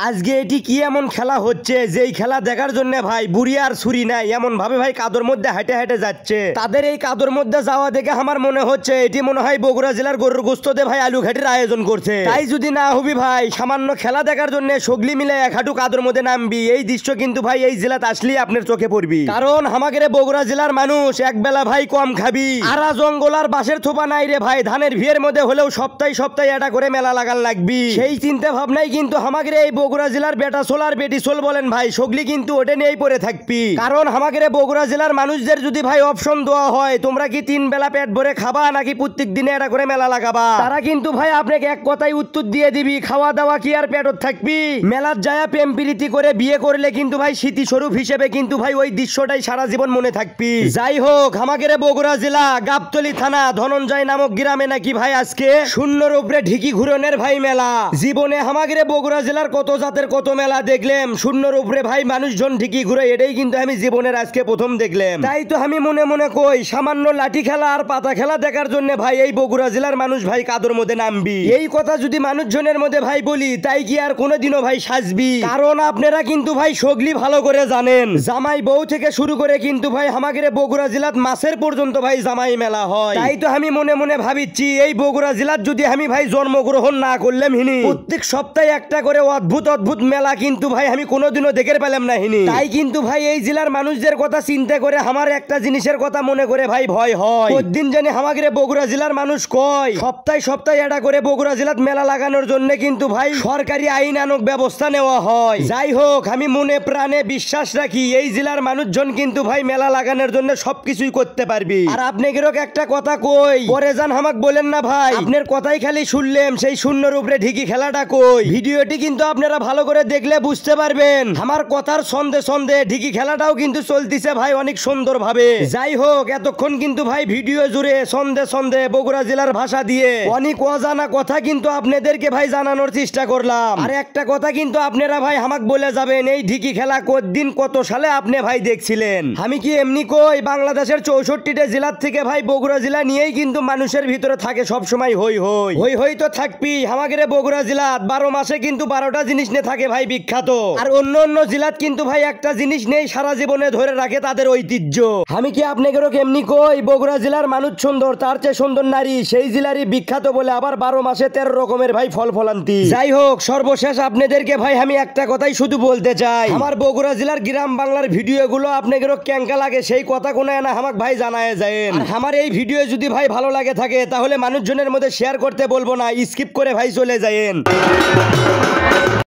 আজকে এটি কি এমন খেলা হচ্ছে যেই খেলা দেখার জন্য ভাই বুড়ি আর ছুরি নাই এমন ভাবে ভাই কাদর মধ্যে হেঁটে হেঁটে যাচ্ছে। তাদের এই কাদর মধ্যে যাওয়া দেখে আমার মনে হচ্ছে এটি মনে হয় বগুড়া জেলার গরুর গোস্ততে ভাই আলু ঘাটির আয়োজন করছে। তাই যদি না হবি ভাই সামান্য খেলা দেখার জন্য সগলি মিলে এক হাঁটু কাদর মধ্যে নামবি, এই দৃশ্য কিন্তু ভাই এই জেলাতে আসলেই আপনার চোখে পড়বি। কারণ আমাদের বগুড়া জেলার মানুষ এক বেলা ভাই কম খাবি, আরা জঙ্গল আর বাঁশের থোপা নাই রে ভাই, ধানের ভিড়ের মধ্যে হলেও সপ্তাহে সপ্তাহে এটা করে মেলা লাগান লাগবি। সেই চিন্তা ভাবনাই কিন্তু আমাদের এই বগুড়া জেলার বেটা সোল আর বেটি সোল বলেন ভাই সগলি কিন্তু ওটা নিয়েই পড়ে থাকবি। কারণ আমাদের বগুড়া জেলার মানুষদের যদি ভাই অপশন দেওয়া হয় তোমরা কি 3 বেলা পেট ভরে খাবা নাকি প্রত্যেক দিনে এটা করে মেলা লাগাবা, তারা কিন্তু ভাই আপনাকে এক কথাই উত্তর দিয়ে দিবি খাওয়া দাওয়া কি আর পেটত থাকবি। মেলার যায় প্রেম প্রীতি করে বিয়ে করলে কিন্তু ভাই স্মৃতিস্বরূপ হিসেবে কিন্তু ভাই ওই দৃশ্যটাই সারা জীবন মনে থাকবি। যাই হোক আমাদের বগুড়া জেলা গাবতলী থানা ধনঞ্জয় নামক গ্রামে নাকি ভাই আজকে শূন্যর উপরে ঢিকি ঘুরনের ভাই মেলা। জীবনে আমাদের বগুড়া জেলার কত জাতের কত মেলা দেখলাম, শূন্যর উপরে ভাই মানুষজন ঢিকি ঘুরে এটাই কিন্তু আমি জীবনের আজকে প্রথম দেখলাম। তাই তো আমি মনে মনে কই সামান্য লাঠি খেলা আর পাতা খেলা দেখার জন্য ভাই এই বগুড়া জেলার মানুষ ভাই কাদর মধ্যে নামবি। এই কথা যদি মানুষজনের মধ্যে ভাই বলি তাই কি আর কোনোদিনও ভাই সাজবি। কারণ আপনারা কিন্তু ভাই সগলি ভালো করে জানেন জামাই বউ থেকে শুরু করে কিন্তু ভাই আমাদের বগুড়া জেলাত মাছের পর্যন্ত ভাই জামাই মেলা হয়। তাই তো আমি মনে মনে ভাবিচ্ছি এই বগুড়া জেলার যদি আমি ভাই জন্মগ্রহণ না করলাম হিনি প্রত্যেক সপ্তাহে একটা করে অদ্ভুত অদ্ভুত মেলা কিন্তু ভাই আমি কোনোদিনও দেখে পেলাম না হিনি। তাই কিন্তু ভাই এই জেলার মানুষদের কথা চিন্তা করে আমার একটা জিনিসের কথা মনে করে ভাই ভয় হয়। প্রতিদিন জানি আমাদের বগুড়া জেলার মানুষ কয় সপ্তাহে সপ্তাহে এটা করে বগুড়া জেলাত মেলা লাগানোর জন্য কিন্তু ভাই সরকারি আইনানুগ ব্যবস্থা নেওয়া হয়। যাই হোক আমি মনে প্রাণে বিশ্বাস রাখি এই জেলার মানুষজন কিন্তু ভাই মেলা লাগানোর জন্য সবকিছুই করতে পারবি। আর আপনাদেরও একটা কথা কই পরে যান আমাক বলেন না ভাই আপনার কথাই খালি শুনলাম সেই শূন্যর উপরে ঢিকি খেলাটা কই। ভিডিওটি কিন্তু আপনারা ভালো করে দেখলে বুঝতে পারবেন আমার কথার সন্দেহ সন্দেহ ঢিকি খেলাটাও কিন্তু চলতিছে ভাই অনেক সুন্দর ভাবে। যাই হোক এতক্ষণ কিন্তু ভাই ভিডিও জুড়ে সন্দেহ সন্দেহ বগুড়া জেলার ভাষা দিয়ে অনেক অজানা কথা কিন্তু আপনাদেরকে ভাই জানানোর চেষ্টা করলাম। আর একটা কথা কিন্তু আপনারা ভাই আমাকে বলে যাবেন এই ঢিকি খেলা কতদিন কত সালে আপনি ভাই দেখছিলেন। আমি কি এমনি কই বাংলাদেশের 64টা জেলার থেকে ভাই বগুড়া জেলা নিয়েই কিন্তু মানুষের ভিতরে থাকে সব সময় হই হই হই হই তো থাকবি। আমাদের বগুড়া জেলা 12 মাসে কিন্তু 12টা জিনিস নিয়ে থাকে ভাই বিখ্যাত। আর অন্য অন্য জেলাত কিন্তু ভাই একটা জিনিস নেই সারা জীবনে ধরে রাখে তাদের ঐতিহ্য। আমি কি আপনাদেরও কেমনি কই বগুড়া জেলার মানুষ সুন্দর তার চেয়ে সুন্দর নারী সেই জেলারই বিখ্যাত বলে আবার 12 মাসে 13 রকমের ভাই ফল ফলান্তি। যাই হোক সর্বশেষ আপনাদেরকে ভাই আমি একটা কথাই শুধু বলতে চাই আমার বগুড়া জেলার গ্রাম বাংলার ভিডিওগুলো আপনাদেরও কেঙ্কা লাগে সেই কথা কোনো না আমাকে ভাই জানায় যায়েন। আর আমার এই ভিডিও যদি ভাই ভালো লাগে থাকে তাহলে মানুষজনের মধ্যে শেয়ার করতে বলবো না, স্কিপ করে ভাই চলে যায়েন।